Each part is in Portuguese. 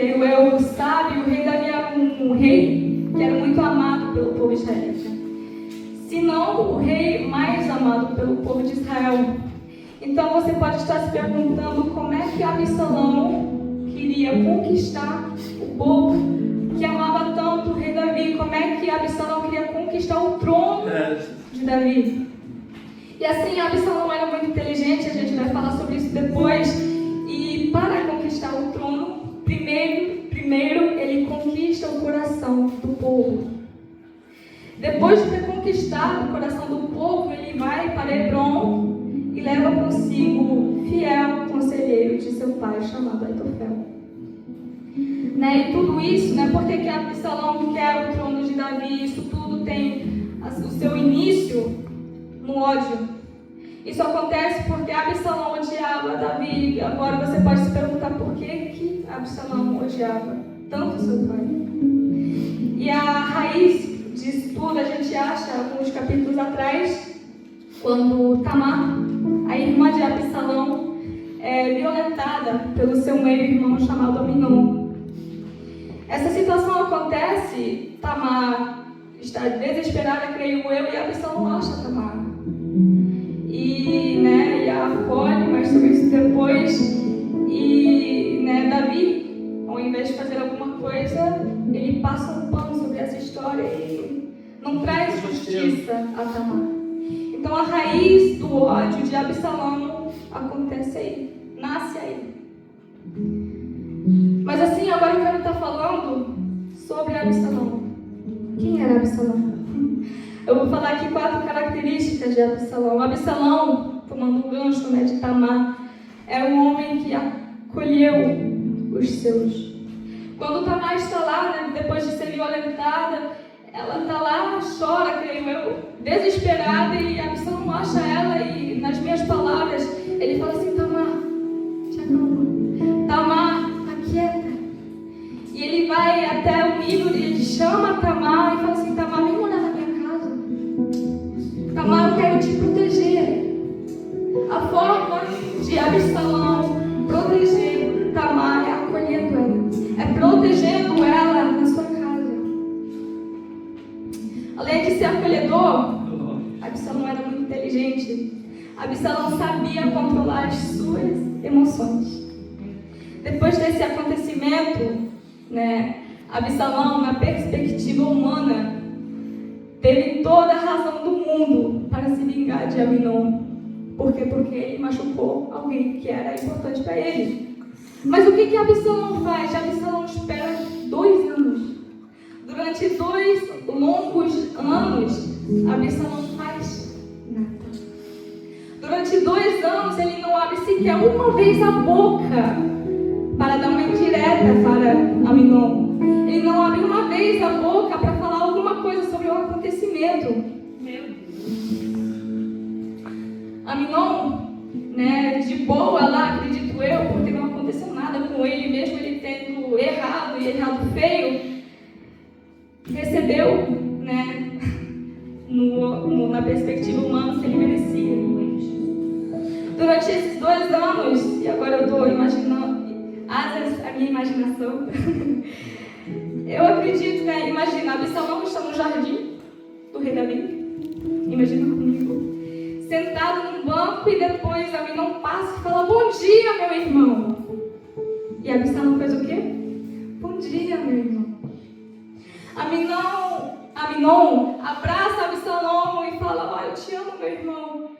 creio eu, sabe, o rei Davi era um rei que era muito amado pelo povo israelita. Se não o rei mais amado pelo povo de Israel. Então você pode estar se perguntando como é que Absalão queria conquistar o povo que amava tanto o rei Davi. Como é que Absalão queria conquistar o trono de Davi. E assim, Absalão era muito inteligente, a gente vai falar sobre isso depois. E para conquistar o trono, primeiro ele conquista o coração do povo. Depois de ter conquistado o coração do povo, ele vai para Hebron e leva consigo o fiel conselheiro de seu pai, chamado Aitofel. E tudo isso, por que Absalão quer o trono de Davi? Isso tudo tem o seu início no ódio. Isso acontece porque Absalão odiava Davi. Agora você pode se perguntar por que Absalão odiava tanto seu pai. E a raiz disso tudo a gente acha alguns capítulos atrás, quando Tamar, a irmã de Absalão, é violentada pelo seu meio-irmão chamado Aminon. Essa situação acontece, Tamar está desesperada, creio eu, e Absalão acha Tamar. E a acolhe, mas sobre isso depois. E Davi, ao invés de fazer alguma coisa, ele passa um pano sobre essa história e não traz justiça a Tamar. Então a raiz do ódio de Absalão acontece aí, nasce aí. Mas assim, agora eu quero estar falando sobre Absalão. Quem era Absalão? Eu vou falar aqui 4 características de Absalão. Absalão, tomando o gancho de Tamar, era um homem que acolheu os seus. Quando Tamar está lá, depois de ser violentada, ela está lá, chora, creio eu, desesperada, e Absalão acha ela, e nas minhas palavras, ele fala assim: Tamar, te acalma. Tamar, aquieta. E ele vai até o nível de ele chama Tamar e fala assim: Tamar, vem morar na minha casa. Tamar, eu quero te proteger. A forma de Absalão proteger Tamar é acolhendo ela, é protegendo ela na sua casa. Além de ser acolhedor, Absalão era muito inteligente. Absalão sabia controlar as suas emoções. Depois desse acontecimento, Absalão, na perspectiva humana, teve toda a razão do mundo para se vingar de Aminon. Por quê? Porque ele machucou alguém que era importante para ele. Mas o que Absalão faz? Absalão espera 2 anos. Durante 2 longos anos, Absalão não faz nada. Durante 2 anos, ele não abre sequer uma vez a boca para dar uma indireta para Aminon. Ele não abre uma vez a boca para falar alguma coisa sobre o acontecimento. Meu Deus. Aminon, de boa lá, acredito eu, porque não aconteceu nada com ele, mesmo ele tendo errado e errado feio, recebeu, na perspectiva humana, que ele merecia. Durante esses 2 anos, e agora eu estou imaginando, asas a minha imaginação, eu acredito, imagina, Absalão está no jardim do rei Davi, imagina comigo, sentado num banco, e depois Aminon passa e fala: bom dia, meu irmão. E Absalão fez o quê? Bom dia, meu irmão. Aminon abraça Absalão e fala: eu te amo, meu irmão.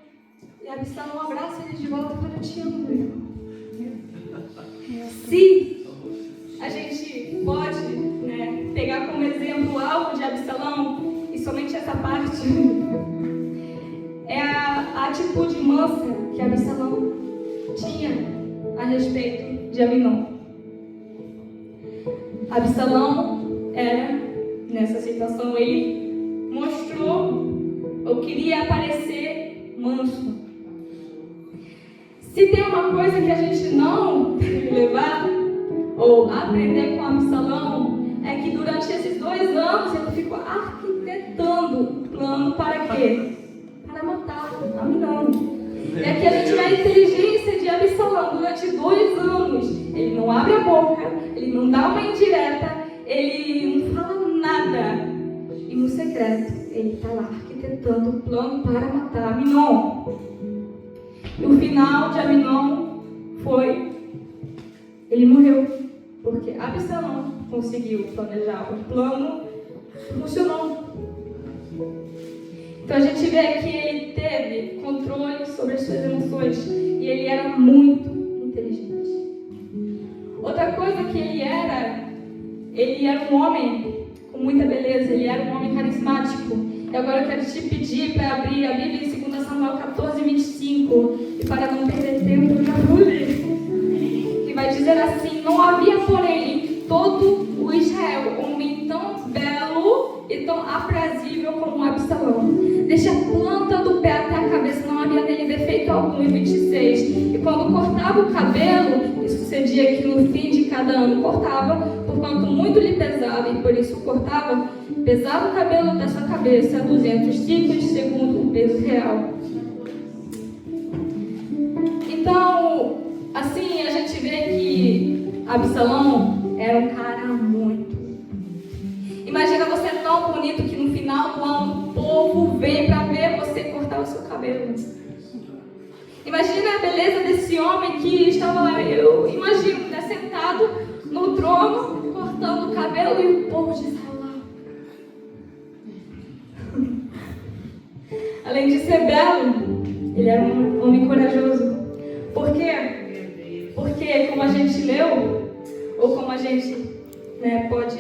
E Absalão abraça ele de volta e fala: eu te amo, meu irmão. Se a gente pode pegar como exemplo algo de Absalão, e somente essa parte, é a atitude mansa que Absalão tinha a respeito de Aminon. Absalão era, nessa situação, ele mostrou ou queria aparecer manso. Se tem uma coisa que a gente não deve levar ou aprender com Absalão, é que durante esses 2 anos ele ficou arquitetando um plano para quê? Para matar Aminon. E aqui a gente vê a inteligência de Absalão. Durante 2 anos ele não abre a boca, ele não dá uma indireta, ele não fala nada. E no secreto, ele está lá arquitetando o plano para matar Aminon. E o final de Aminon foi: ele morreu, porque Absalão conseguiu planejar. O plano funcionou. Então a gente vê que ele teve controle sobre as suas emoções e ele era muito inteligente. Outra coisa que ele era um homem com muita beleza, ele era um homem carismático. E agora eu quero te pedir para abrir a Bíblia em 2 Samuel 14, 25. E para não perder tempo, eu já vou ler. Que vai dizer assim: não havia, porém, em todo o Israel homem tão belo e tão aprazível como Absalão. Desde a planta do pé até a cabeça não havia nele defeito algum. E 26. E quando cortava o cabelo, isso sucedia que no fim de cada ano cortava, porquanto muito lhe pesava, e por isso cortava, pesava o cabelo da sua cabeça 200 ciclos, segundo o peso real. Então, assim, a gente vê que Absalão era um cara muito. Imagina você tão bonito que no final do ano o povo vem para ver você cortar o seu cabelo. Imagina a beleza desse homem que estava lá, eu imagino, né, sentado no trono, cortando o cabelo e o povo de Israel lá. Além de ser belo, ele era um homem corajoso. Por quê? Porque, como a gente leu, ou como a gente, né, pode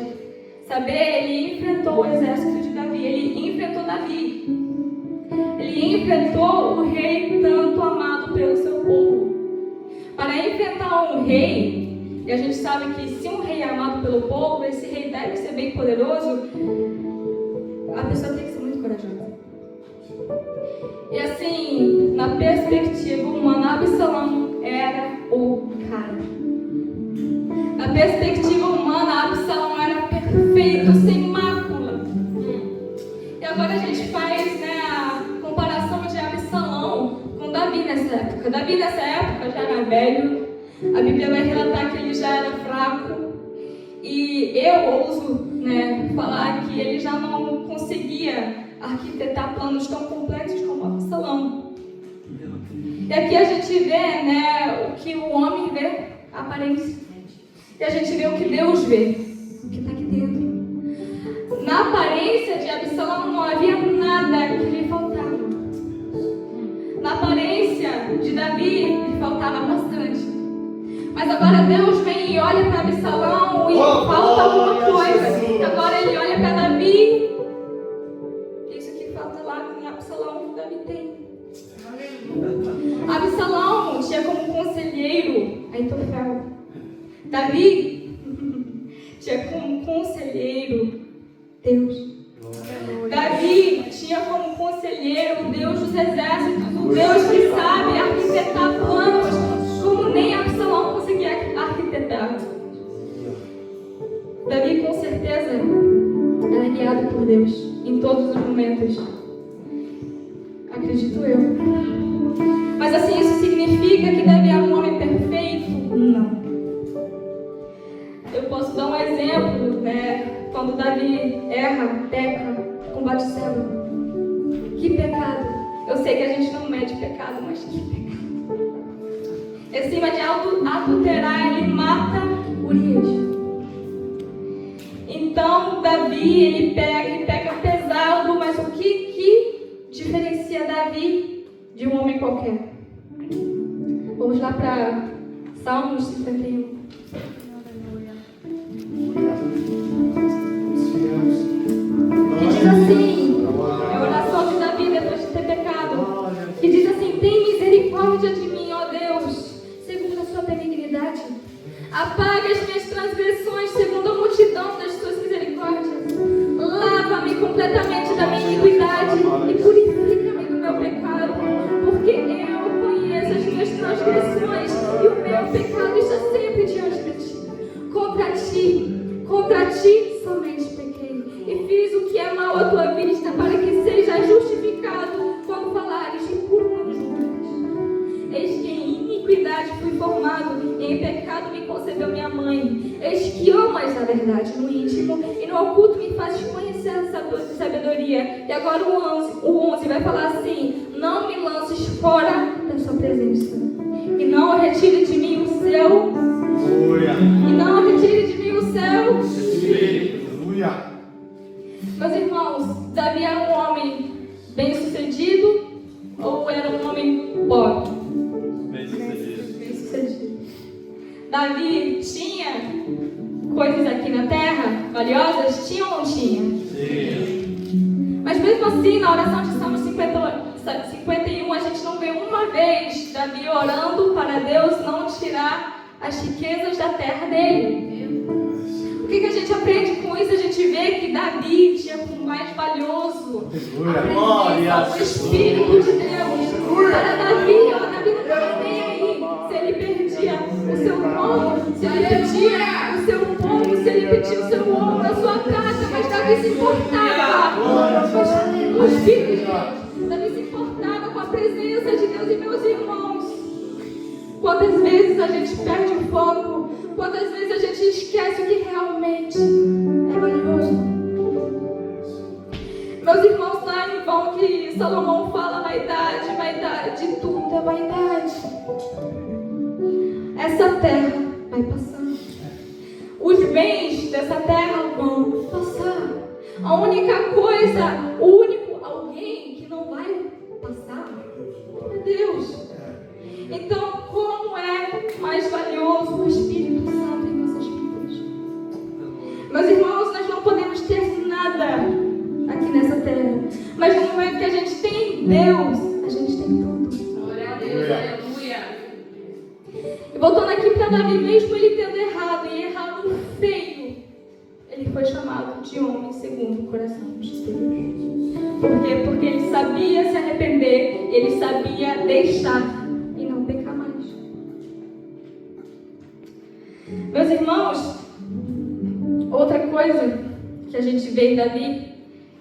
saber, ele enfrentou o exército de Davi, ele enfrentou Davi. Ele enfrentou o rei tanto amado pelo seu povo. Para enfrentar um rei, e a gente sabe que se um rei é amado pelo povo, esse rei deve ser bem poderoso, a pessoa tem que ser muito corajosa. E assim, na perspectiva humana, Absalão era o cara. Na perspectiva humana, Absalão era perfeito, sem mácula. E agora a gente faz, né, a comparação de Absalão com Davi nessa época. Davi nessa época já era velho. A Bíblia vai relatar que ele já era fraco. E eu ouso, né, falar que ele já não conseguia arquitetar planos tão complexos como Absalão. E aqui a gente vê, né, o que o homem vê, a aparência. E a gente vê o que Deus vê, o que está aqui dentro. Na aparência de Absalão não havia nada que lhe faltava. Na aparência de Davi lhe faltava bastante. Mas agora Deus vem e olha para Absalão e falta alguma coisa. E agora ele olha para Davi. Isso que falta lá em Absalão, Davi tem. Absalão tinha como conselheiro Aitofel. Davi tinha como conselheiro Deus. Davi tinha como conselheiro o Deus dos exércitos, o Deus que sabe arquitetar planos como nem Absalão conseguia arquitetar. Davi com certeza era guiado por Deus em todos os momentos. Acredito eu. Mas assim, isso significa que Davi era um homem perfeito? Não. Eu posso dar um exemplo, né? Quando Davi erra, peca com Batseba. Que pecado! Eu sei que a gente não mede pecado, mas que pecado! Em cima de adulterar, ele mata Urias. Então Davi, ele peca pesado, mas o que diferencia Davi de um homem qualquer? Vamos lá para Salmos 51. Que diz assim, é a oração de Davi depois de ter pecado, que diz assim: tem misericórdia de mim, ó Deus, segundo a sua benignidade. Apaga as minhas transgressões segundo a multidão das suas misericórdias. Lava-me completamente da minha iniquidade e purifica-me do meu pecado, porque eu conheço as minhas transgressões e o meu pecado está sempre diante de ti. Contra ti somente pequei e fiz o que é mal à tua vista, para que seja justificado quando falares e puro quando julgares. Eis que em iniquidade fui formado, e em pecado me concebeu minha mãe. Eis que amas a verdade no íntimo e no oculto me fazes conhecer a sabedoria. E agora o 11 vai falar assim: não me lances fora da sua presença. E não retire de mim o seu. E não retire de mim o seu Espírito. Meus irmãos, Davi era um homem bem-sucedido ou era um homem pobre? Bem-sucedido. Davi tinha coisas aqui na terra valiosas? Tinha ou não tinha? Sim. Mas mesmo assim, na oração de Salmos 51, a gente não vê uma vez Davi orando para Deus não tirar as riquezas da terra dele. O que a gente aprende com isso? A gente vê que Davi tinha como mais valioso a presença, o Espírito de Deus. Para Davi não estava nem aí se ele perdia o seu trono, se ele perdia o seu povo, se ele perdia o seu ouro, a sua casa, mas Davi se importava com o Espírito de Deus. Davi se importava com a presença de Deus. E meus irmãos, quantas vezes a gente perde o foco, quantas vezes a gente esquece o que realmente é valioso. Meus irmãos, lá em vão que Salomão fala vaidade, vaidade, tudo é vaidade. Essa terra vai passando. Os bens dessa terra vão passar. A única coisa, o único alguém que não vai passar é Deus. Então, como é mais valioso o Espírito Santo em nossas vidas? Meus irmãos, nós não podemos ter nada aqui nessa terra, mas no momento que a gente tem Deus, a gente tem tudo. Glória a Deus, aleluia. E voltando aqui para Davi, mesmo ele tendo errado, e errado feio, ele foi chamado de homem segundo o coração de Deus. Por quê? Porque ele sabia se arrepender, ele sabia deixar e não pecar mais. Meus irmãos, outra coisa que a gente vê em Davi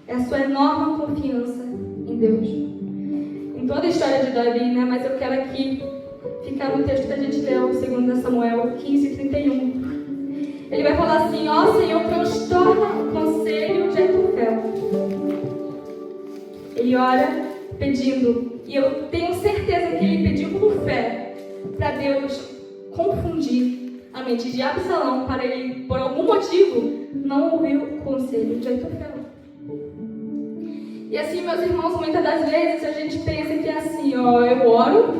é a sua enorme confiança em Deus. Em toda a história de Davi, né? Mas eu quero aqui ficar no texto que a gente leu, 2 Samuel 15:31. Ele vai falar assim: ó Senhor, transtorna o conselho de Aitofel. Ele ora pedindo, e eu tenho certeza que ele pediu com fé para Deus confundir a mente de Absalão, para ele, por algum motivo, não ouvir o conselho de Aitofel. E assim, meus irmãos, muitas das vezes a gente pensa que é assim, ó, eu oro,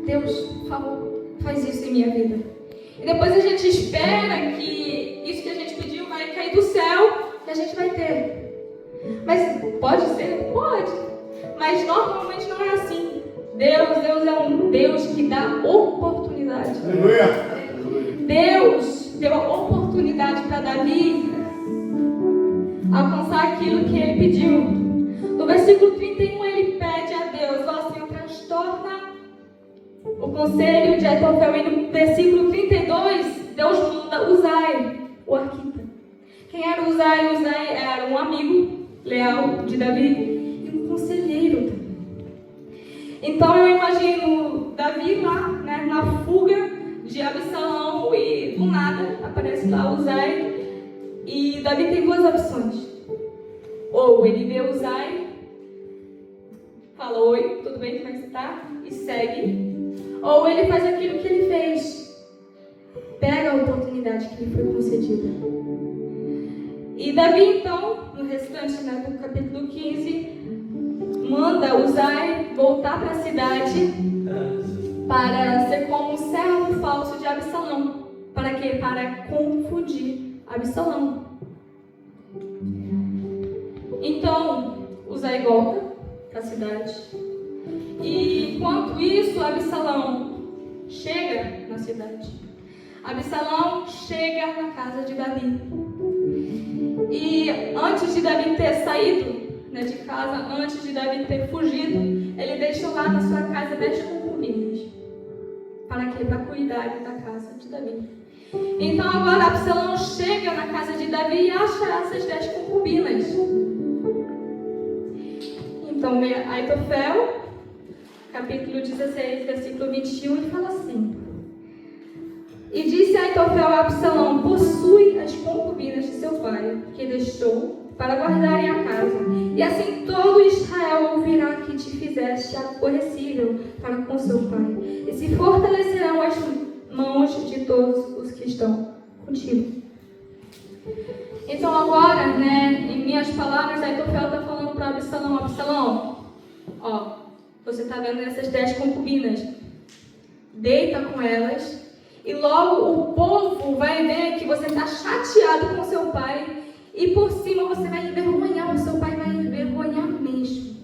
Deus, por favor, faz isso em minha vida. E depois a gente espera que isso que a gente pediu vai cair do céu e a gente vai ter. Mas pode ser? Pode. Mas normalmente não é assim. Deus é um Deus que dá oportunidade. Deus deu a oportunidade para Davi alcançar aquilo que ele pediu. No versículo 31 ele pede a Deus, ó Senhor, transtorna o conselho de Aitofel. E no versículo 32, Deus manda Uzai, o arquita. Quem era Uzai? Uzai era um amigo leal de Davi e um conselheiro. Então eu imagino Davi lá, né, na fuga de Absalão, e do nada aparece lá Uzai. E Davi tem duas opções. Ou ele vê Uzai, fala oi, tudo bem, como é que você está? E segue. Ou ele faz aquilo que ele fez, pega a oportunidade que lhe foi concedida. E Davi, então, no restante, né, do capítulo 15, manda Uzai voltar para a cidade para ser como um servo falso de Absalão. Para quê? Para confundir Absalão. Então, Uzai volta para a cidade. E enquanto isso, Absalão chega na cidade. Absalão chega na casa de Davi. E antes de Davi ter saído, né, de casa, antes de Davi ter fugido, ele deixou lá na sua casa 10 concubinas. Para quê? Para cuidar da casa de Davi. Então agora Absalão chega na casa de Davi e acha essas 10 concubinas. Então Aitofel, capítulo 16, versículo 21, ele fala assim: E disse Aitofel a Absalão: possui as concubinas de seu pai, que deixou para guardarem a casa. E assim todo Israel ouvirá que te fizeste aborrecível para com seu pai. E se fortalecerão as mãos de todos os que estão contigo. Então agora, em minhas palavras, Aitofel está falando para Absalão: Absalão, você está vendo essas 10 concubinas? Deita com elas. E logo o povo vai ver que você está chateado com seu pai. E por cima você vai envergonhar. O seu pai vai envergonhar mesmo.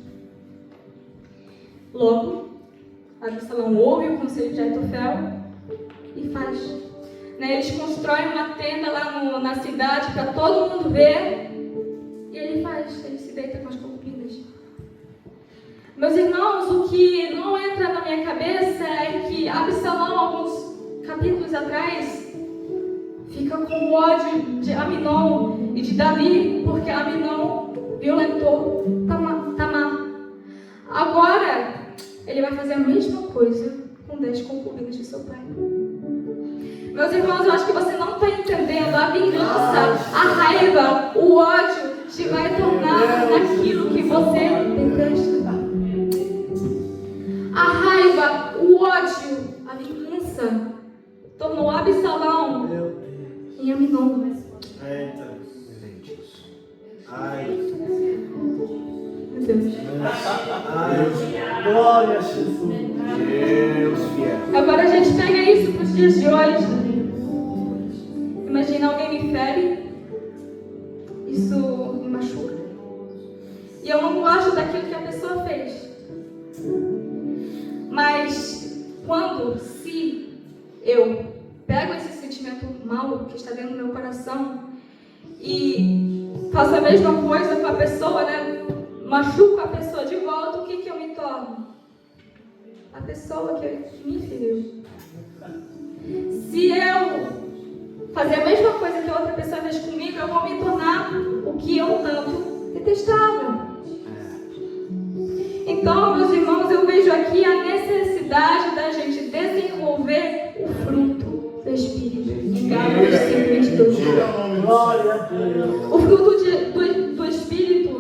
Logo, Absalão ouve o conselho de Aitofel e faz. Eles constroem uma tenda lá na cidade para todo mundo ver. E ele se deita com as concubinas. Meus irmãos, o que não entra na minha cabeça é que Absalão, alguns capítulos atrás, fica com ódio de Aminon e de Davi, porque Aminon violentou Tamar. Agora, ele vai fazer a mesma coisa com 10 concubinas de seu pai. Meus irmãos, eu acho que você não está entendendo. A vingança, a raiva, o ódio te vai tornar naquilo que você detesta. A raiva, o ódio, a vingança tornou Absalão em Aminon. Eita. Ai. Meu Deus. Glória a Jesus. Deus fiel. Agora a gente pega isso para os dias de hoje. Imagina alguém me fere. Isso me machuca. E eu não gosto daquilo que a pessoa fez. Mas se eu pego esse sentimento mau que está dentro do meu coração e faço a mesma coisa com a pessoa, machuco a pessoa de volta, o que eu me torno? A pessoa que me feriu. Se eu fazer a mesma coisa que a outra pessoa fez comigo, eu vou me tornar o que eu tanto detestava. Então, meus irmãos, eu vejo aqui a necessidade da gente desenvolver o fruto do Espírito. Em Gálatas 5:22. Glória a Deus. O fruto do Espírito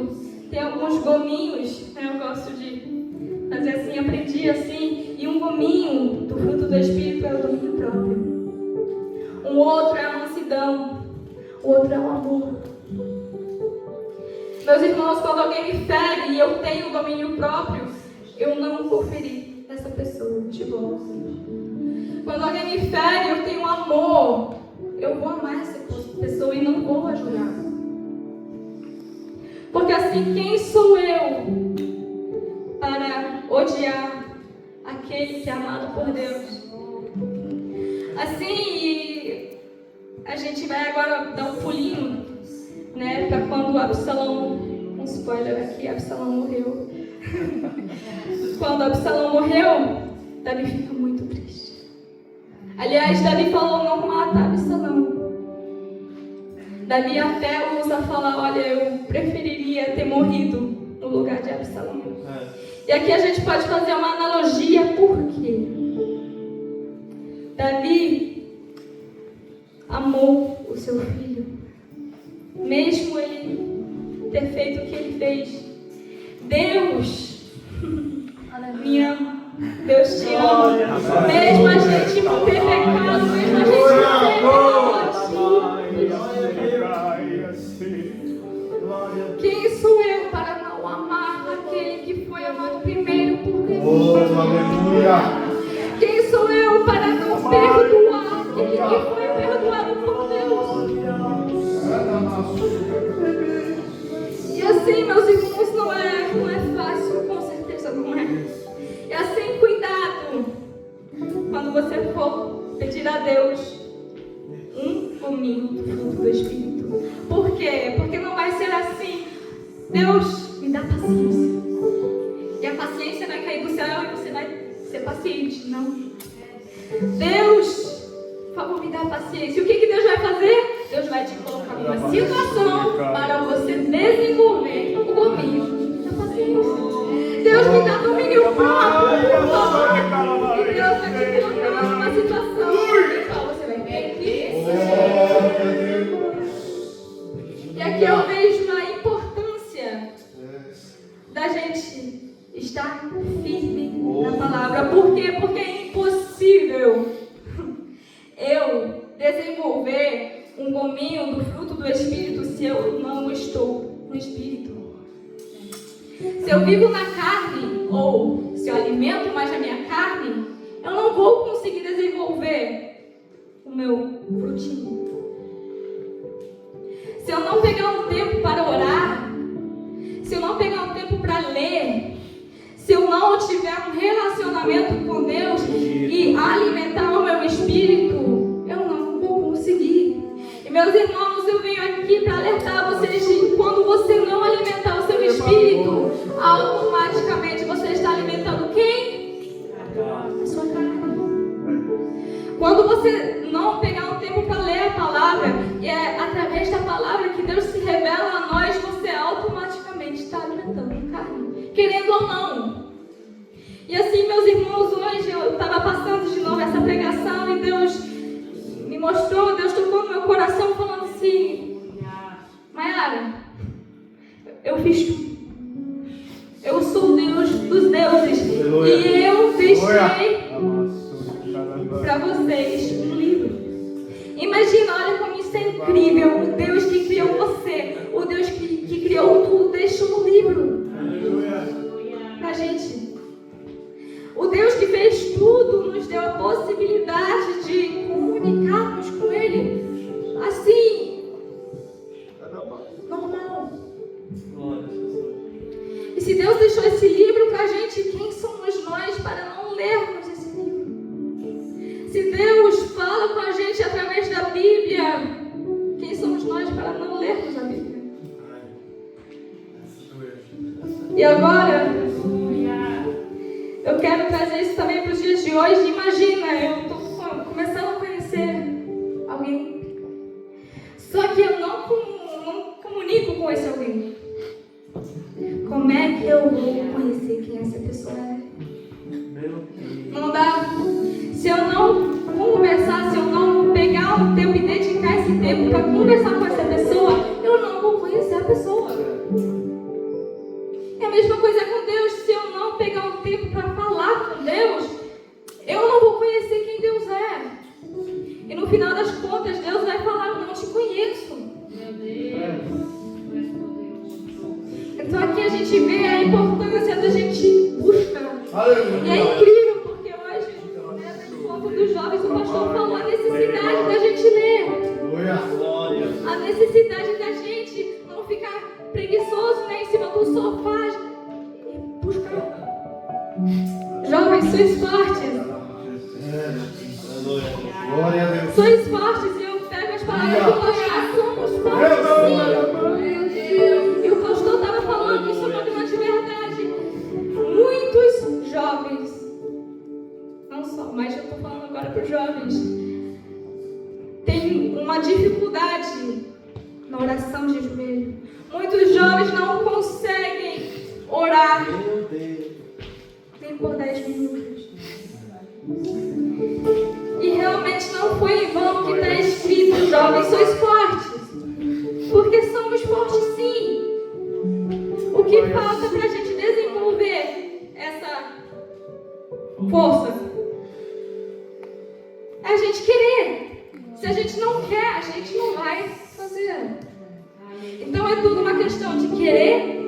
tem alguns gominhos. Eu gosto de fazer assim, aprendi assim. E um gominho do fruto do Espírito é o domínio próprio. Um outro é a mansidão. O outro é o amor. Meus irmãos, quando alguém me fere e eu tenho domínio próprio, eu não vou ferir essa pessoa de volta. Quando alguém me fere, eu tenho amor, eu vou amar essa pessoa e não vou ajudar. Porque assim, quem sou eu para odiar aquele que é amado por Deus? Assim, a gente vai agora dar um pulinho, para quando Absalão, um spoiler aqui, Absalão morreu. Quando Absalão morreu, Davi fica muito triste. Aliás, Davi falou: não mata Absalão. Davi até usa falar: olha, eu preferiria ter morrido no lugar de Absalão. E aqui a gente pode fazer uma analogia, por quê? Davi amou o seu filho. Mesmo ele ter feito o que ele fez. Deus me ama. Deus te ama. Mesmo a gente não ter pecado, mesmo a gente não ter. Quem sou eu para não amar aquele que foi amado primeiro por Deus? Quem sou eu para não perdoar aquele que foi perdoado por Deus? E assim, meus irmãos, não é fácil, com certeza não é. E assim, cuidado quando você for pedir a Deus um gominho do fruto do Espírito. Por quê? Porque não vai ser assim: Deus, me dá paciência. E a paciência vai cair do céu e você vai ser paciente. Não. Deus, por favor, me dá paciência. E o que Deus vai fazer? Deus vai te colocar numa situação para você desenvolver o gominho da paciência. Deus me dá domínio próprio, por favor. E Deus vai te colocar numa situação em qual você vai dominho do fruto do Espírito se eu não estou no Espírito? Se eu vivo na carne, ou se eu alimento mais a minha carne, eu não vou conseguir desenvolver o meu frutinho. Se eu não pegar um tempo para orar, se eu não pegar um tempo para ler, se eu não tiver um relacionamento com Deus e alimentar o meu espírito, eu não vou conseguir. E meus irmãos, eu venho aqui para alertar vocês de quando você não alimentar o seu espírito, automaticamente você está alimentando quem? A sua carne. Quando você não pegar um tempo para ler a palavra, e é através da palavra que Deus se revela a nós, você automaticamente está alimentando a carne, querendo ou não. E assim, meus irmãos, hoje eu estava passando de novo essa pregação e Deus me mostrou, Deus tocou no meu coração falando assim: Maiara, eu fiz tudo. Eu sou o Deus dos deuses. E eu deixei para vocês um livro. Imagina, olha como isso é incrível. O Deus que criou você, o Deus que criou tudo, deixou um livro pra gente. O Deus que fez tudo nos deu a possibilidade de comunicarmos com Ele assim, normal. E se Deus deixou esse livro pra gente, quem somos nós para não lermos esse livro? Se Deus fala com a gente através da Bíblia, quem somos nós para não lermos a Bíblia? E agora, eu quero trazer isso também para os dias de hoje. Imagina, eu estou começando a conhecer alguém, só que eu não comunico com esse alguém. Como é que eu vou conhecer quem essa pessoa é? Não dá. Se eu não conversar, se eu não pegar um tempo e dedicar esse tempo para conversar com essa pessoa, eu não vou conhecer a pessoa. É a mesma coisa com Deus. Se eu não pegar um tempo para falar com Deus, eu não vou conhecer quem Deus é. E no final das contas, Deus vai falar: eu não te conheço. Meu Deus. Então aqui a gente vê a importância da gente buscar. E é incrível porque hoje, no encontro dos jovens, o pastor falou a necessidade da gente ler. A necessidade da gente não ficar preguiçoso, né, em cima do sofá e buscar. Jovens, sois fortes. Sois fortes. E eu pego as palavras do pastor: somos fortes. E o pastor estava falando isso de verdade. Muitos jovens, não só, mas eu estou falando agora para os jovens, tem uma dificuldade na oração de joelho. Muitos jovens não conseguem orar nem por 10 minutos. E realmente não foi em vão que está escrito: jovens, sois fortes. Porque somos fortes, sim. O que falta para a gente desenvolver essa força é a gente querer. Se a gente não quer, a gente não vai fazer. Então é tudo uma questão de querer,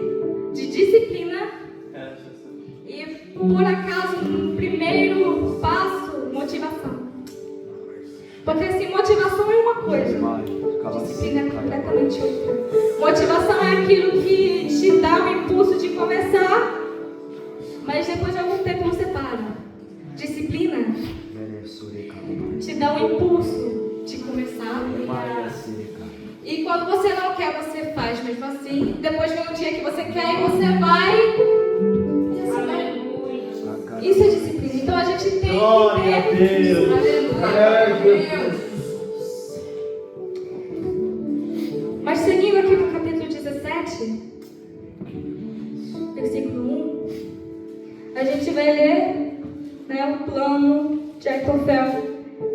de disciplina e, por acaso, no primeiro passo, motivação. Porque assim, motivação é uma coisa, disciplina é completamente outra. Motivação é aquilo que te dá o impulso de começar, mas depois de algum tempo você para. Disciplina te dá um impulso de começar. E quando você não quer, você faz mesmo assim. Depois vem um dia que você quer e você vai. E assim vai. Isso é disciplina. Então a gente tem que ter. Glória a Deus. Aleluia. Mas seguindo aqui no capítulo 17, versículo 1, a gente vai ler, né, o plano de Aitofel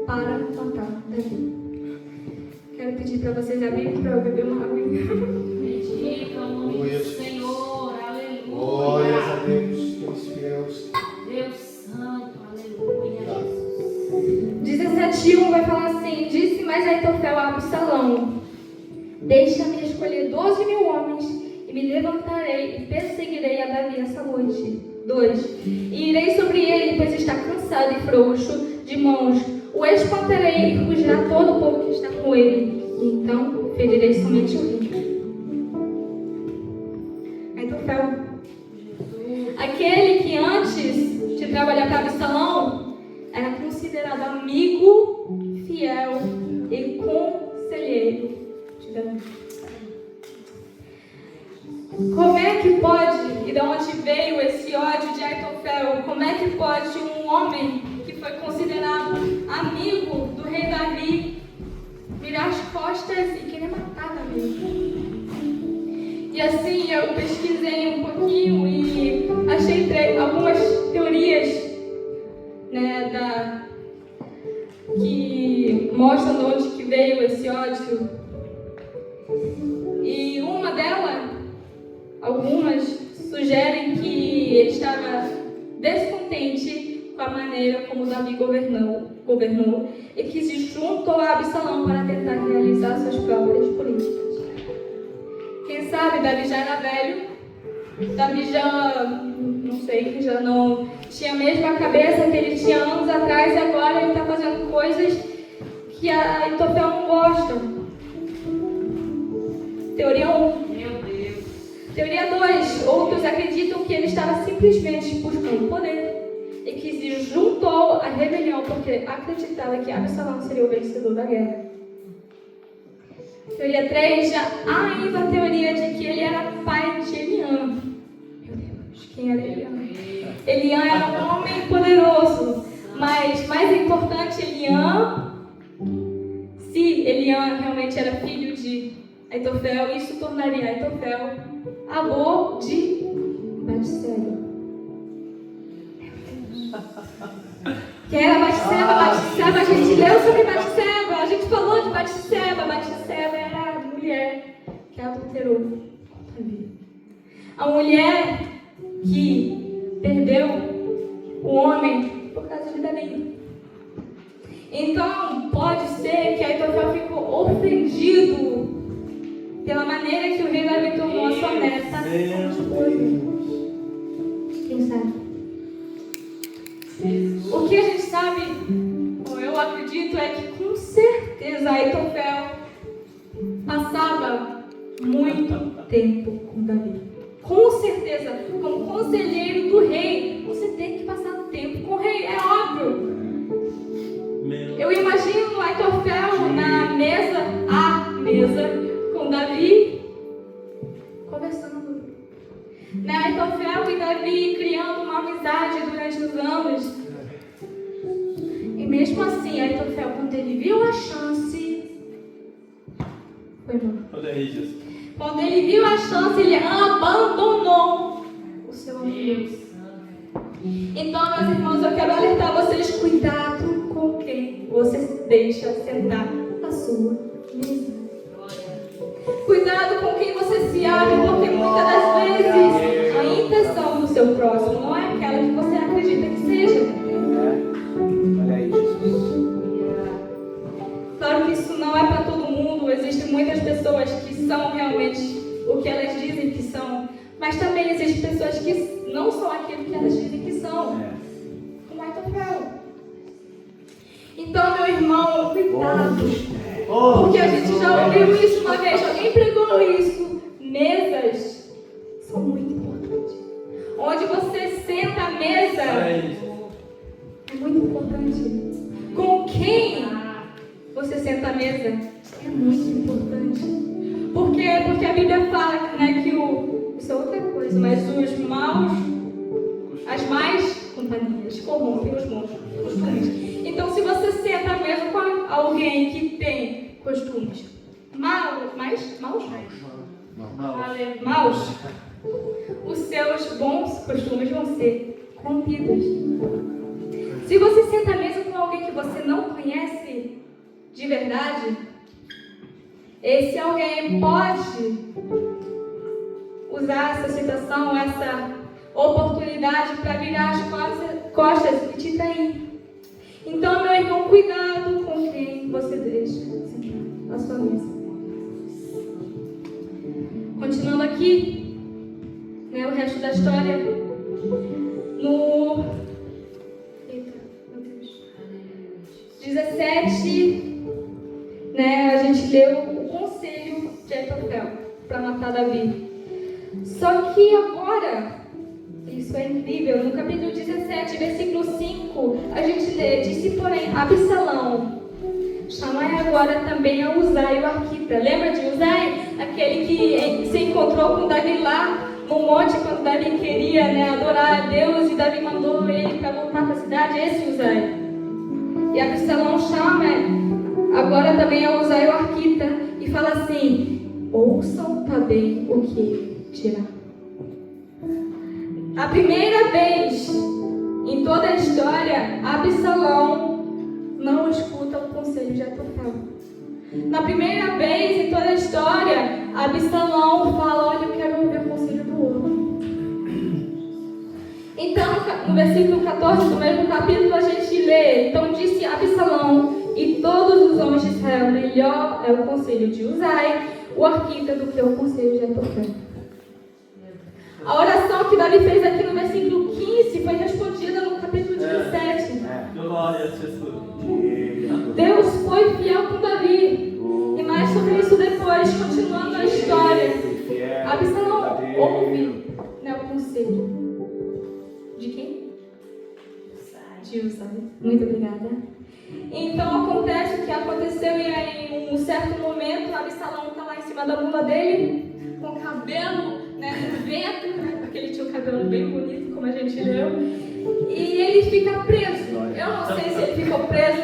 para matar Davi. Quero pedir para vocês abrirem para eu beber uma água. Bendito o nome do Senhor, aleluia. Glórias a Deus. Deus santo, aleluia. 17:1 vai falar assim: disse mas Aitofel a Absalão: deixa-me escolher 12.000 homens, e me levantarei e perseguirei a Davi essa noite. 2. E irei sobre ele, pois está cansado e frouxo de mãos. O espantarei e fugirá todo o povo que está com ele. E então ferirei somente o rei. Aitofel, aquele que antes de trabalhar para Absalão era considerado amigo, fiel e conselheiro de Davi. Como é que pode, e de onde veio esse ódio de Aitofel? Como é que pode um homem que foi considerado amigo do rei Davi virar as costas e querer matar Davi? E assim eu pesquisei um pouquinho e achei algumas teorias, né, que mostram de onde que veio esse ódio. E uma delas, algumas sugerem que ele estava descontente com a maneira como Davi governou e que se juntou a Absalão para tentar realizar suas próprias políticas. Quem sabe Davi já era velho, Davi já não tinha a mesma cabeça que ele tinha anos atrás, e agora ele está fazendo coisas que a Aitofel não gosta. Teoria 1. Teoria 2. Outros acreditam que ele estava simplesmente buscando poder e que se juntou à rebelião porque acreditava que Absalão seria o vencedor da guerra. Teoria 3. Já há ainda a teoria de que ele era pai de Eliã. Meu Deus, quem era Eliã? Eliã era um homem poderoso, mas mais importante, se Eliã realmente era filho de Aitofel, isso tornaria Aitofel avô de Batseba. Quem era Batseba? Batseba, a gente leu sobre Batseba, a gente falou de Batseba. Batseba era a mulher que adulterou Davi. A mulher que perdeu o homem por causa de Davi. Então, pode ser que Aitofel ficou ofendido pela maneira que o rei Davi tornou a sua neta. Quem sabe? O que a gente sabe, ou eu acredito, é que com certeza Aitofel passava muito tempo com Davi. Com certeza, como conselheiro do rei, você tem que passar tempo com o rei, é óbvio. Eu imagino Aitofel na mesa com Davi, conversando. Aitofel e Davi criando uma amizade durante os anos. E mesmo assim, Aitofel, quando ele viu a chance, foi mal. Quando ele viu a chance, ele abandonou o seu amigo. Então, meus irmãos, eu quero alertar vocês: cuidado com quem você deixa sentar na sua mesa. Cuidado com quem você se abre, porque muitas das vezes a intenção do seu próximo não é aquela que você acredita que seja. Olha aí, Jesus. Claro que isso não é para todo mundo. Existem muitas pessoas que são realmente o que elas dizem que são, mas também existem pessoas que não são aquilo que elas dizem que são. Como Aitofel. Então, meu irmão, cuidado. Porque a gente já ouviu isso uma vez, alguém pregou isso. Mesas são muito importantes. Onde você senta à mesa é muito importante. Com quem você senta à mesa é muito importante. Por quê? Porque a Bíblia fala, né, que isso é outra coisa, mas as más companhias corrompem os bons costumes. Então, se você senta à mesa com alguém que tem costumes maus, os seus bons costumes vão ser corrompidos. Se você senta à mesa com alguém que você não conhece de verdade, esse alguém pode usar essa situação, essa oportunidade para virar as costas e te trair. Então, meu irmão, cuidado com quem você deixa isso. Continuando aqui, né, o resto da história, no 17, né, a gente leu o conselho de Aitofel para matar Davi. Só que agora, isso é incrível, no capítulo 17, versículo 5, a gente lê: disse, porém, Absalão: chamai agora também a Uzai o Arquita. Lembra de Uzai? Aquele que se encontrou com Davi lá no monte quando Davi queria, né, adorar a Deus, e Davi mandou ele para voltar para a cidade. Esse Uzai. E Absalão chama agora também a Uzai o Arquita e fala assim: ouçam também o que ele dirá. A primeira vez em toda a história, Absalão não escuta o conselho de Aitofel. Na primeira vez em toda a história, Absalão fala: olha, eu quero ouvir o conselho do outro. Então, no versículo 14 do mesmo capítulo, a gente lê: então disse Absalão e todos os homens de Israel: melhor é o conselho de Uzai, o Arquita, do que o conselho de Aitofel. A oração que Davi fez aqui no versículo 15 foi respondida no capítulo 17. Glória a Jesus. Deus foi fiel com Davi. E mais sobre isso depois, continuando a história. Absalão ouve, né, o conselho. De quem? De Uzai. Muito obrigada. Então acontece o que aconteceu, e aí, em um certo momento, Absalão está lá em cima da mula dele, com o cabelo, né, no vento, né, porque ele tinha um cabelo bem bonito, como a gente leu, e ele fica preso. Eu não sei se ele ficou preso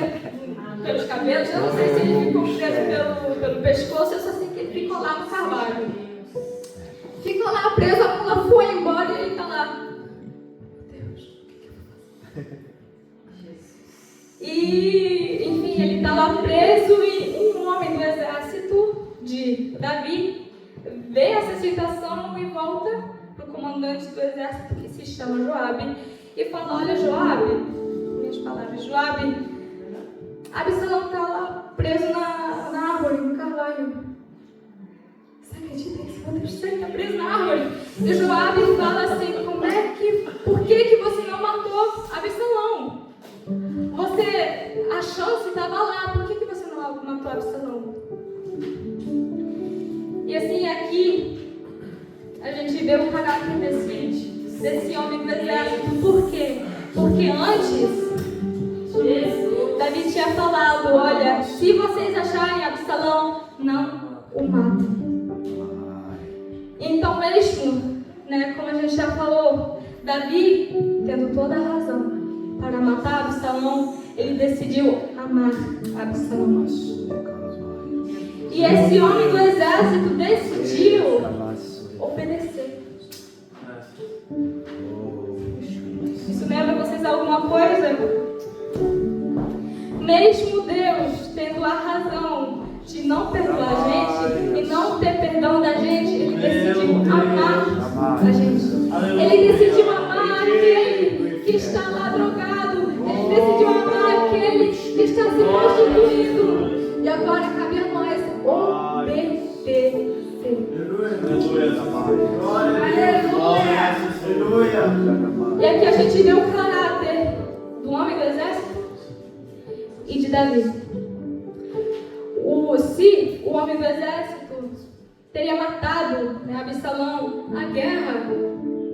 pelos cabelos, eu não sei se ele ficou preso pelo pescoço, eu só sei que ele ficou lá no cavalo. Ficou lá preso, a mula foi embora e ele está lá. Deus, o que eu vou fazer? E, enfim, ele está lá preso, e um homem do exército de Davi vê essa situação e volta para o comandante do exército, que se chama Joabe, e fala: olha, Joabe, minhas palavras, Joabe, Absalão está lá preso na árvore, no carvalho. Você acredita que você está preso na árvore? E Joabe fala assim: por que você não matou Absalão? A chance estava lá, por que você não matou Absalão? E assim, aqui a gente vê o caráter desse homem do exército. Por quê? Porque antes Davi tinha falado: olha, se vocês acharem Absalão, não o matem. Então mesmo, né, como a gente já falou, Davi, tendo toda a razão para matar Absalão, ele decidiu amar Absalão. E esse homem do exército decidiu obedecer. Isso lembra vocês alguma coisa? Mesmo Deus tendo a razão de não perdoar a gente e não ter perdão da gente, ele decidiu amar a gente. Ele decidiu amar aquele que está lá drogado. Ele decidiu amar aquele que está se prostituindo. E agora cabe a nós obedecer. E aqui a gente vê o caráter do homem do exército e de Davi. Se o homem do exército teria matado, né, Absalão, a guerra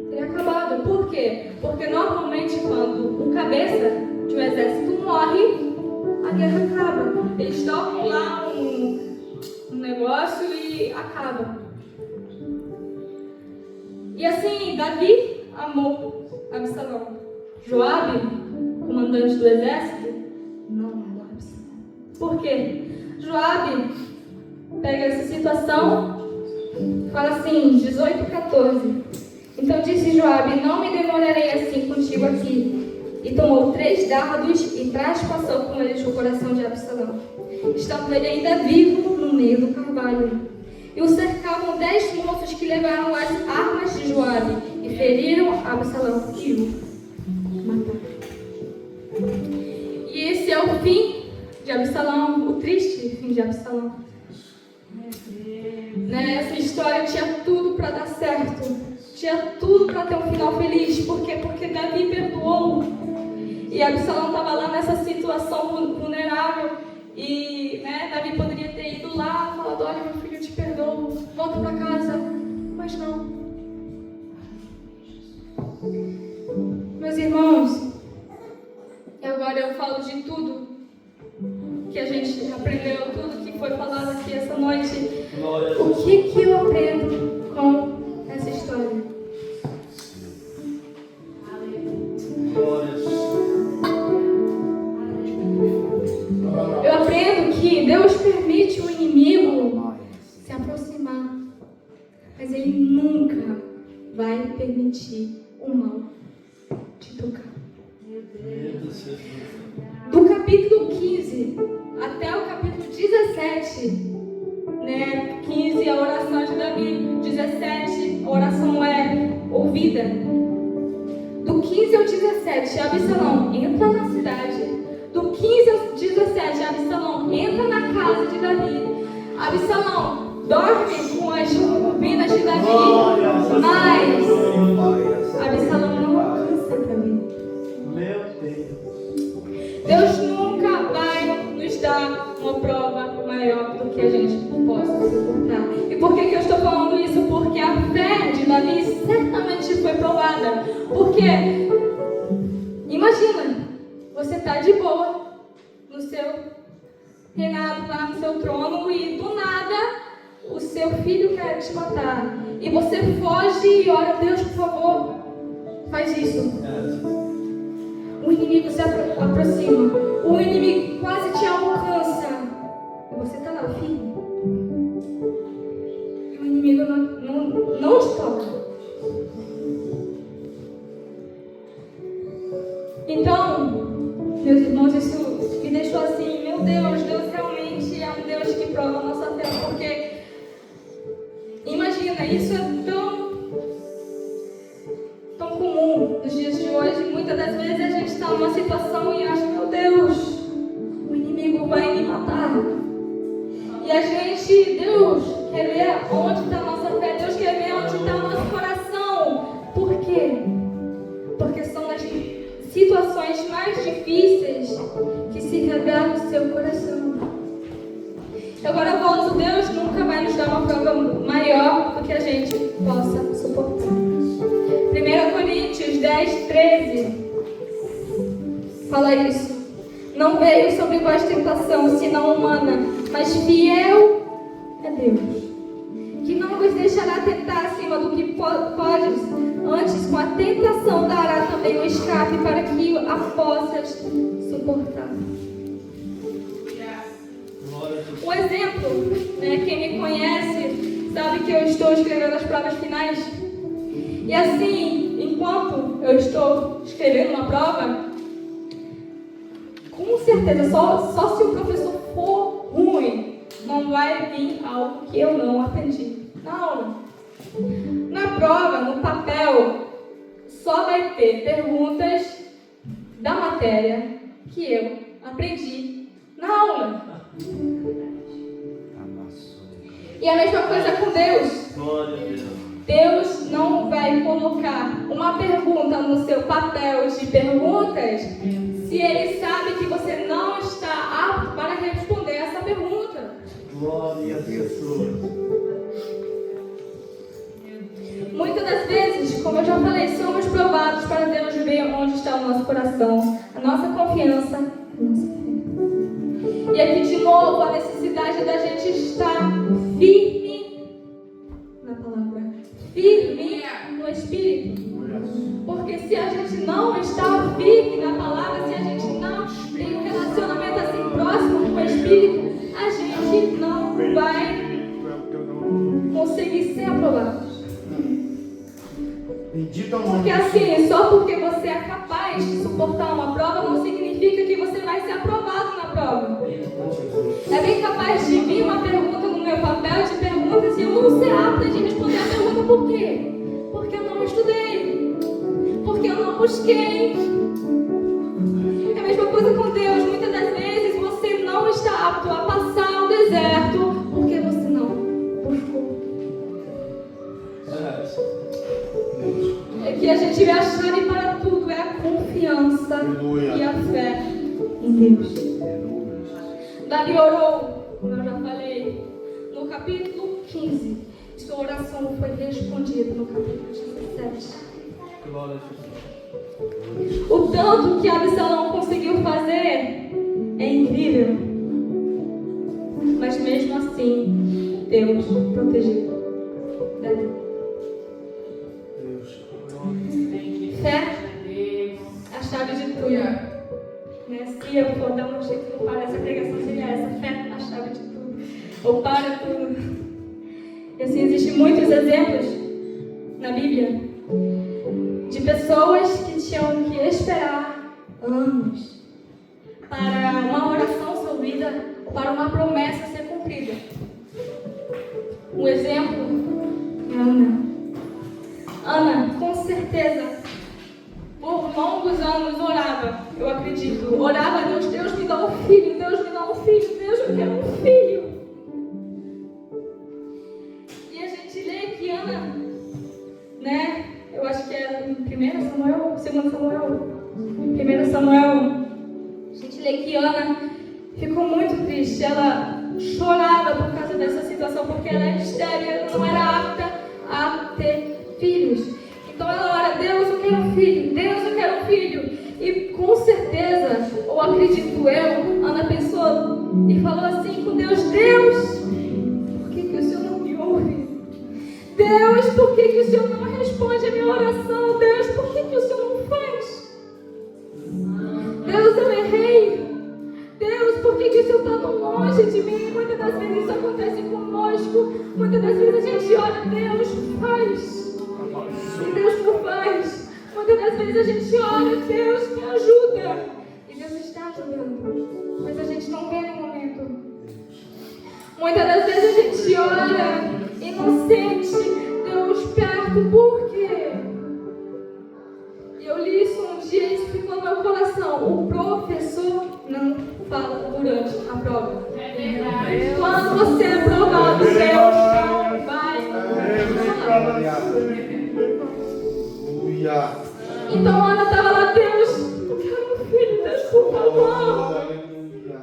teria acabado. Por quê? Porque normalmente quando o cabeça de um exército morre, a guerra acaba. Eles tocam lá um negócio e acaba. E assim, Davi amou Absalão. Joabe, comandante do exército, não amou Absalão. Por quê? Joabe pega essa situação e fala assim, 18:14. Então disse Joabe: não me demorarei assim contigo aqui. E tomou 3 dardos e traspassou com eles o coração de Absalão, estando ele ainda vivo no meio do carvalho. E o cercavam 10 moços que levaram as armas de Joabe e feriram Absalão e o mataram. E esse é o fim de Absalão, o triste fim de Absalão. Né? Essa história tinha tudo para dar certo. Tinha tudo para ter um final feliz. Por quê? Porque Davi perdoou. E Absalão estava lá nessa situação vulnerável. E Davi poderia ter ido lá e falado: olha, meu filho, eu te perdoo, volta para casa. Mas não. Meus irmãos, e agora eu falo de tudo que a gente aprendeu, tudo que foi falado aqui essa noite. O que eu aprendo com essa história? Eu aprendo que Deus permite o inimigo se aproximar, mas Ele nunca vai permitir o mal te tocar. Do capítulo 15 até o capítulo 17, 15 a oração de Davi, 17 a oração é ouvida. Do 15 ao 17, Absalão entra na cidade. Do 15 ao 17, Absalão entra na casa de Davi. Absalão dorme com as concubinas de Davi, mas Absalão não alcança Davi. Meu Deus. Deus nunca vai nos dar uma prova maior do que a gente possa suportar. E por que eu estou falando isso? Porque a fé de Davi certamente foi provada. Porque, imagina, você está de boa no seu reinado, lá no seu trono, e do nada o seu filho quer te matar. E você foge e ora: Deus, por favor, faz isso. O inimigo se aproxima. O inimigo quase te alcança. E você está lá, filho. E o inimigo não te toca. Então, meus irmãos, isso me deixou assim: meu Deus, Deus realmente é um Deus que prova a nossa fé. Porque, imagina, isso é tão comum nos dias de hoje. Muitas das vezes a gente está numa situação e acha: meu Deus, o inimigo vai me matar. E a gente, Deus quer ver onde está a nossa fé. Deus quer ver onde está o nosso coração. Por quê? Porque são as situações mais difíceis que se revela o seu coração. Agora, volto: Deus nunca vai nos dar uma prova maior do que a gente possa suportar. 1 Coríntios 10, 13 fala isso: não veio sobre vós tentação senão humana, mas fiel é Deus, que não vos deixará tentar acima do que podes, antes com a tentação dará também o escape para que a possas suportar. Um exemplo, quem me conhece sabe que eu estou escrevendo as provas finais. E assim, enquanto eu estou escrevendo uma prova, com certeza, só se o professor for ruim, não vai vir algo que eu não aprendi na aula. Na prova, no papel, só vai ter perguntas da matéria que eu aprendi na aula. E a mesma coisa com Deus. Glória a Deus. Deus não vai colocar uma pergunta no seu papel de perguntas se Ele sabe que você não está apto para responder essa pergunta. Glória a Jesus. Muitas das vezes, como eu já falei, somos provados para Deus ver onde está o nosso coração, a nossa confiança, a nossa fé. E aqui de novo a necessidade da gente estar firme na palavra, firme no Espírito. Porque se a gente não está firme na palavra, se a gente não tem um relacionamento assim próximo com o Espírito, a gente não vai conseguir ser aprovado. Porque assim, só porque você é capaz de suportar uma prova, não significa que você vai ser aprovado na prova. É bem capaz de vir uma pergunta no meu papel de perguntas e eu não ser apta de responder a pergunta. Por quê? Porque eu não estudei. Porque eu não busquei. É a mesma coisa com Deus. Muitas das vezes você não está apto a passar o deserto porque você não gente vê a chave para tudo é a confiança Aleluia. e a fé em Deus. Davi orou, como eu já falei, no capítulo 15. Sua oração foi respondida no capítulo 17. Glória a Jesus. O tanto que Absalão conseguiu fazer é incrível. Mas mesmo assim, Deus protegeu Davi. Deus. Fé é a chave de tudo. Né? Se eu for dar um jeito que não parece, a pregação seria essa. Fé é a chave de tudo. Ou para tudo. E assim, existem muitos exemplos na Bíblia de pessoas que tinham que esperar anos para uma oração ser ouvida, para uma promessa ser cumprida. Um exemplo é Ana. Ana, com certeza, por longos anos orava, eu acredito. Orava a Deus, Deus me dá um filho, Deus me dá um filho, Deus eu quero um filho. E a gente lê que Ana, né, eu acho que é em 1 Samuel, 2 Samuel, 1 Samuel, a gente lê que Ana ficou muito triste, ela chorava por causa dessa situação, porque ela era estéril, ela não era apta a ter filhos. Então ela ora, Deus, eu quero um filho, Deus, eu quero um filho. E com certeza, ou acredito eu, Ana pensou e falou assim com Deus, Deus, por que o Senhor não me ouve? Deus, por que o Senhor não responde a minha oração? Deus, por que o Senhor não faz? Deus, eu errei. Deus, por que o Senhor está tão longe de mim? Muitas das vezes isso acontece conosco. Muitas das vezes a gente ora, Deus, faz. E Deus não faz. Muitas das vezes a gente ora, Deus, me ajuda. E Deus está ajudando. Mas a gente não vê no momento. Muitas das vezes a gente ora e não sente Deus perto. Por quê? E eu li isso um dia e isso ficou no meu coração. O professor não fala durante a prova. É verdade. Quando você é provado, Deus não vai falar. Aleluia. Então Ana estava lá, Deus, eu quero um filho, Deus, por favor. Aleluia.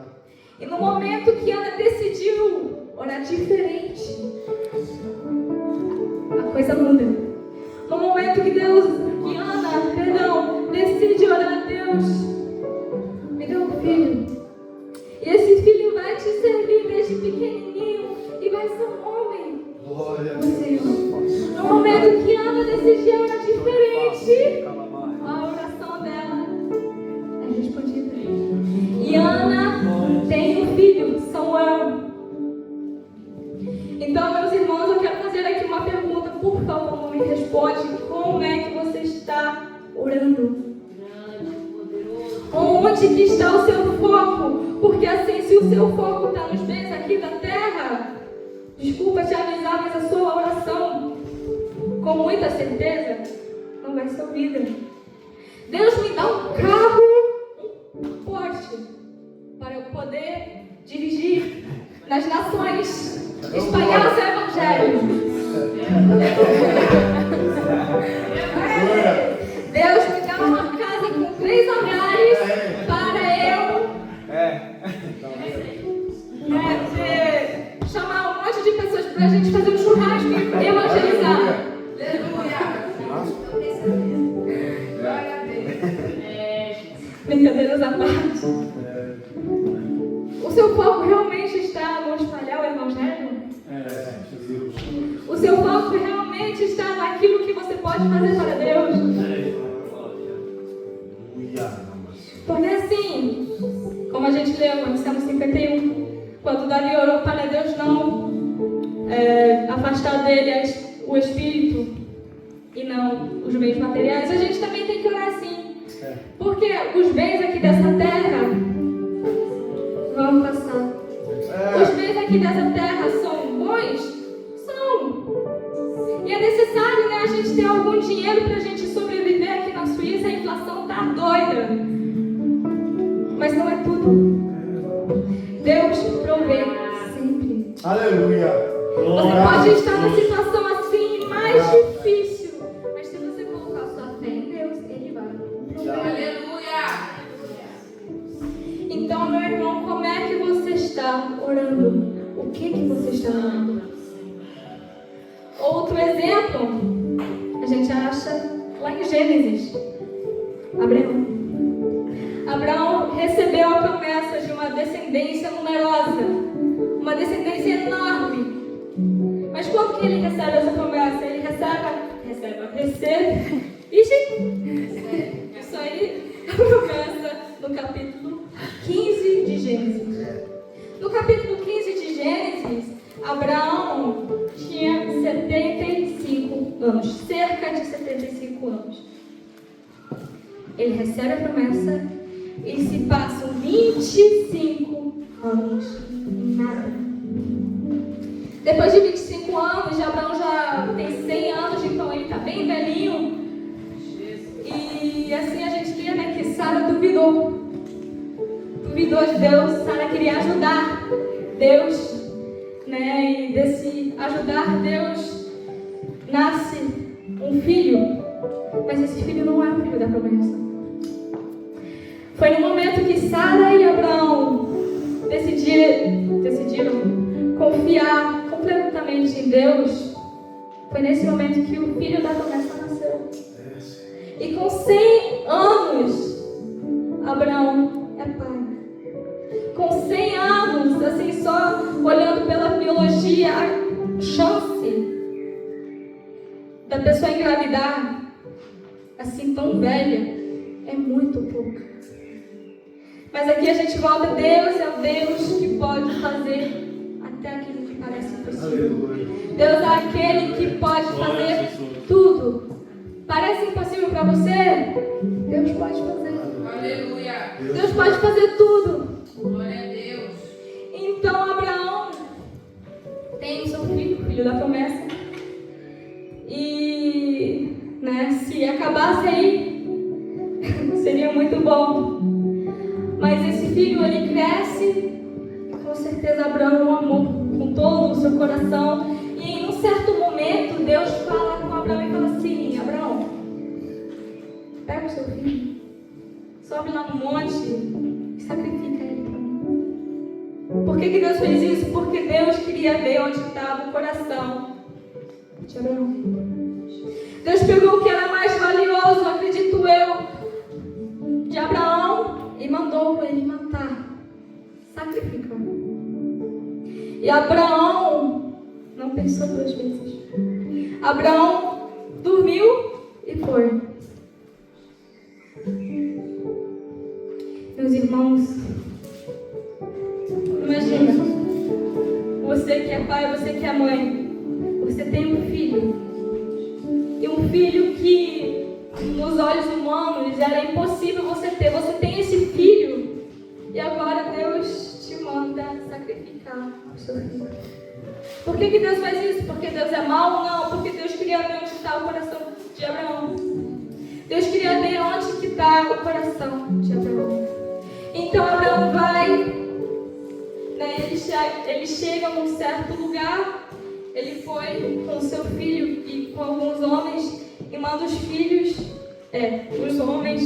E no momento que Ana decidiu orar diferente, a coisa muda. No momento que Ana decide orar, Deus, me dê um filho. E esse filho vai te servir desde pequenininho e vai ser um homem. Glória a O Deus. Senhor. No momento que Ana decidiu orar diferente, a oração dela é respondida. E Ana tem um filho, Samuel. Então, meus irmãos, eu quero fazer aqui uma pergunta. Por favor, me responde. Como é que você está orando? Onde que está o seu foco? Porque assim, se o seu foco está nos bens aqui da terra, desculpa te avisar, mas a sua oração, com muita certeza, não vai ser ouvida. Deus me dá um carro, um Porsche, para eu poder dirigir nas nações, espalhar o seu evangelho. Deus me dá uma casa com 3 andares para eu chamar um monte de pessoas para a gente fazer um churrasco e evangelizar. Brincadeiras à parte. O seu foco realmente está no espalhar o evangelho? O seu foco realmente está naquilo que você pode fazer para Deus? Porque assim, como a gente leu no Salmo 51, quando Davi orou para Deus não afastar dele o espírito e não os bens materiais, a gente também tem que orar assim. Porque os bens aqui dessa terra vão passar. Os bens aqui dessa terra são bons? São. E é necessário, né, a gente ter algum dinheiro para a gente sobreviver aqui na Suíça. A inflação tá doida. Mas não é tudo. Deus provê sempre. Aleluia. Você pode estar na situação assim mais difícil, mas se você colocar sua fé em orando? O que você está orando? Outro exemplo, a gente acha lá em Gênesis. Abraão recebeu a promessa de uma descendência numerosa, uma descendência enorme. Mas quando que ele recebe essa promessa? Ele recebe. Isso aí é a promessa no capítulo 15 de Gênesis. No capítulo 15 de Gênesis, Abraão tinha 75 anos, cerca de 75 anos. Ele recebe a promessa e se passam 25 anos, nada. Depois de 25 anos, Abraão já tem 100 anos, então ele está bem velhinho. E assim a gente vê, né, que Sara duvidou de Deus. Sara queria ajudar Deus, né, e desse ajudar Deus nasce um filho, mas esse filho não é o filho da promessa. Foi no momento que Sara e Abraão decidiram confiar completamente em Deus. Foi nesse momento que o filho da promessa nasceu. E com 100 anos, Abraão é pai. Com 100 anos, assim, só olhando pela biologia, a chance da pessoa engravidar, assim, tão velha, é muito pouca. Mas aqui a gente volta, Deus é o Deus que pode fazer até aquilo que parece impossível. Deus é aquele que pode fazer tudo. Parece impossível para você? Deus pode fazer. Aleluia. Deus pode fazer tudo. Glória a Deus. Então Abraão tem o seu filho da promessa. E, né, se acabasse aí, seria muito bom. Mas esse filho, ele cresce, e com certeza Abraão o amou com todo o seu coração. E em um certo momento, Deus fala com Abraão e fala assim: Abraão, pega o seu filho, sobe lá no monte e sacrifica ele para mim. Por que Deus fez isso? Porque Deus queria ver onde estava o coração de Abraão. Deus pegou o que era mais valioso, acredito eu, de Abraão, e mandou ele matar, sacrificar. E Abraão não pensou duas vezes. Abraão dormiu e foi. Meus irmãos, imagina, você que é pai, você que é mãe, você tem um filho, e um filho que nos olhos humanos era impossível você ter. Você tem esse filho e agora Deus te manda sacrificar o seu filho. Por que Deus faz isso? Porque Deus é mau? Não, porque Deus queria ver onde está o coração de Abraão. Deus queria ver onde que está o coração de Abraão. Então Abraão vai, né, ele chega num certo lugar. Ele foi com seu filho e com alguns homens e manda os filhos, os homens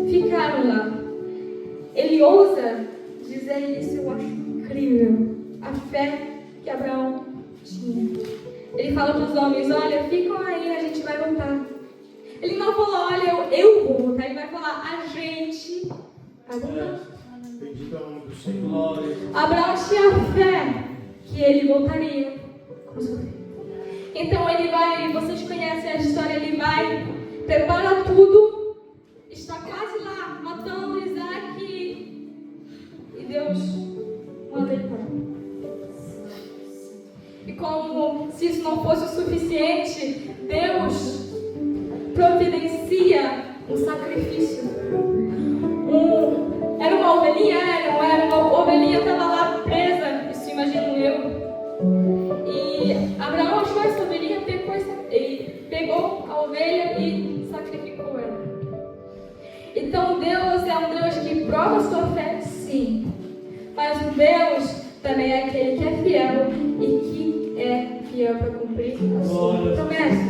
ficaram lá. Ele ousa dizer isso, eu acho incrível, a fé que Abraão tinha. Ele fala para os homens: olha, ficam aí, a gente vai voltar. Ele não falou: olha, eu vou voltar. Ele vai falar: a gente vai voltar. Bendito é o nome do Senhor. Abraão tinha fé que ele voltaria com seu filho. Então ele vai, vocês conhecem a história, ele vai, prepara tudo, está quase lá, matando Isaac, e Deus manda ele parar. E como se isso não fosse o suficiente, Deus providencia um sacrifício. Era uma ovelhinha? Era uma ovelhinha, estava lá presa, isso imagino eu. E Abraão achou essa ovelhinha, pegou a ovelha e sacrificou ela. Então Deus é um Deus que prova a sua fé, sim. Mas o Deus também é aquele que é fiel e que é fiel para cumprir a sua promessa.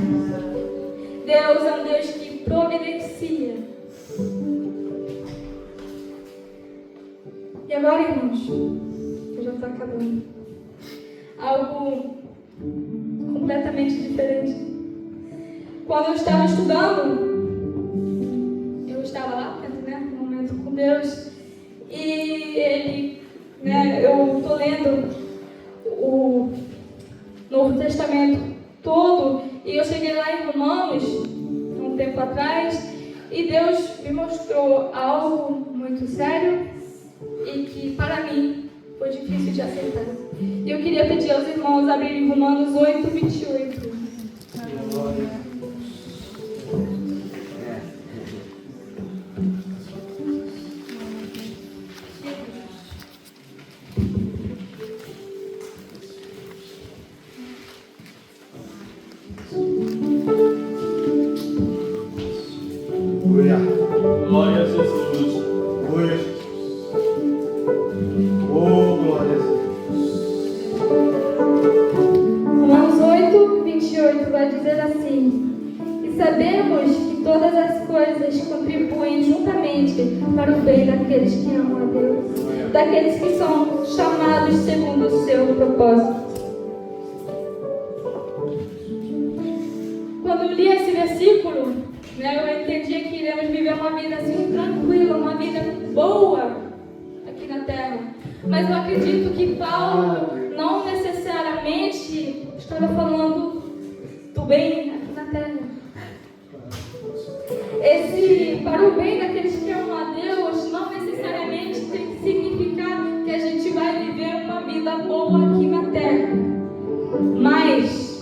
Deus é um Deus que providencia. E agora, irmãos, eu já estou acabando. algo completamente diferente. Quando eu estava estudando, eu estava lá, no momento com Deus, e eu estou lendo o Novo Testamento todo, e eu cheguei lá em Romanos, um tempo atrás, e Deus me mostrou algo muito sério e que para mim foi difícil de aceitar. E eu queria pedir aos irmãos abrirem Romanos 8, 28. Glória a Jesus. Glória a Jesus. Oh, glória a Jesus. Romanos 8, 28 vai dizer assim: e sabemos que todas as coisas contribuem juntamente para o bem daqueles que amam a Deus, daqueles que são chamados segundo o seu propósito. Quando eu li esse versículo, eu entendia que iremos viver uma vida assim tranquila, uma vida boa aqui na terra. Mas eu acredito que Paulo não necessariamente estava falando do bem aqui na terra. Esse para o bem daqueles que amam a Deus não necessariamente tem que significar que a gente vai viver uma vida boa aqui na terra. Mas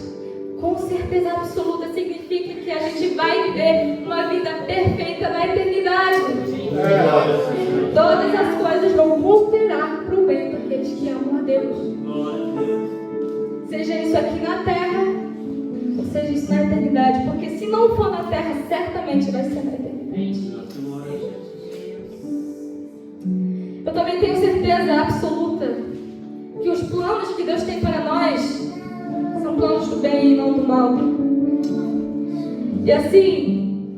com certeza absoluta significa que a gente vai viver uma vida perfeita na eternidade. Todas as coisas vão cooperar para o bem daqueles que amam a Deus. Seja isso aqui na terra, ou seja isso na eternidade. Porque se não for na terra, certamente vai ser na eternidade. Eu também tenho certeza absoluta que os planos que Deus tem para nós são planos do bem e não do mal. E assim,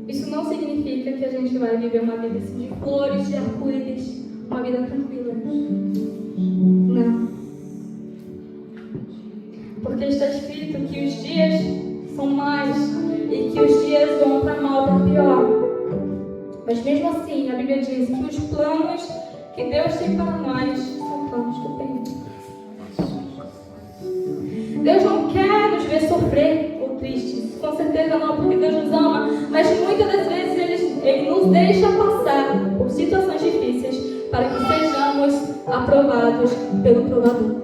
isso não significa que a gente vai viver uma vida assim, de flores, de arco-íris, uma vida tranquila. Não. Porque está escrito que os dias são mais e que os dias vão para mal, para pior. Mas mesmo assim, a Bíblia diz que os planos que Deus tem para nós são planos do bem. Deus não quer nos ver sofrer ou tristes, com certeza não, porque Deus nos ama, mas muitas das vezes Ele nos deixa passar por situações difíceis para que sejamos aprovados pelo provador.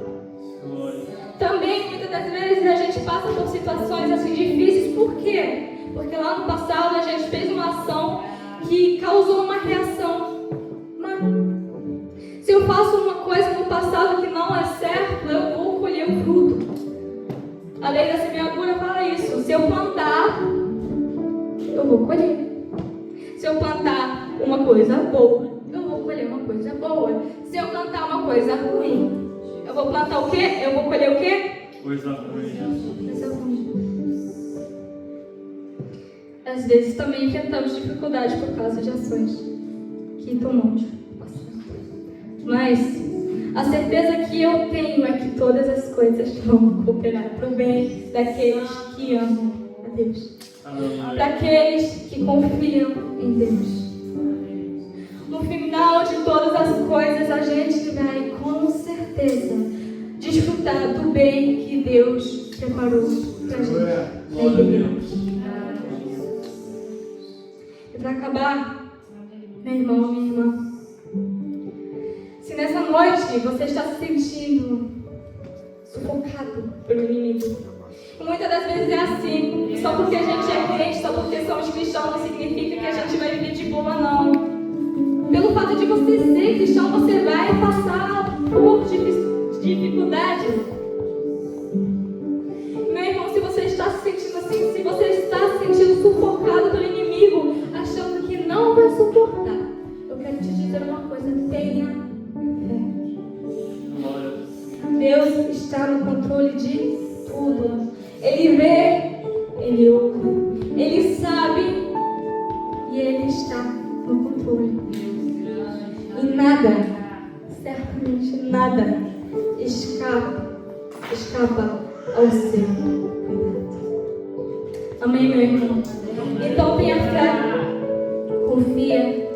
Também, muitas das vezes, a gente passa por situações assim difíceis, por quê? Porque lá no passado a gente fez uma ação que causou uma reação má. Se eu faço uma coisa no passado que não é certo, eu vou colher o fruto. A lei da semeadura fala isso. Se eu plantar, eu vou colher. Se eu plantar uma coisa boa, eu vou colher uma coisa boa. Se eu plantar uma coisa ruim, eu vou plantar o quê? Eu vou colher o quê? Coisa ruim. Coisa ruim. Às vezes também enfrentamos dificuldades por causa de ações que tomamos. Mas a certeza que eu tenho é que todas as coisas vão cooperar para o bem daqueles que amam a Deus. Daqueles que confiam em Deus. No final de todas as coisas, a gente vai com certeza desfrutar do bem que Deus preparou para a gente. E para acabar, meu irmão, minha irmã, se nessa noite você está se sentindo sufocado pelo inimigo, e muitas das vezes é assim, só porque a gente é crente, só porque somos cristãos, não significa que a gente vai viver de boa, não. Pelo fato de você ser cristão, você vai passar por dificuldades. Meu irmão, se você está se sentindo assim, se você está se sentindo sufocado pelo inimigo, achando que não vai suportar, eu quero te dizer uma coisa: tenha fé. Deus está no controle de tudo. Ele vê, Ele ouve, Ele sabe e Ele está no controle. E nada, certamente nada, escapa escapa ao seu cuidado. Amém, meu irmão? Então tenha fé, confia,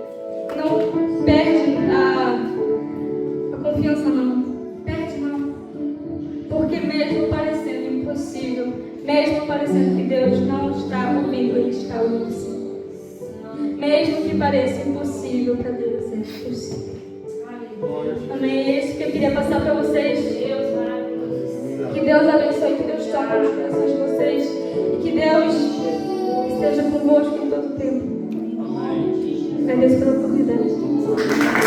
não perde a confiança não. Perde não. Porque mesmo parecendo impossível, mesmo parecendo que Deus não está ouvindo, Ele está ouvindo sim. Mesmo que pareça impossível para Deus, é possível. Amém? É isso que eu queria passar para vocês. Que Deus abençoe, que Deus toque nos corações de vocês e que Deus esteja convosco em todo o tempo. Agradeço pela oportunidade.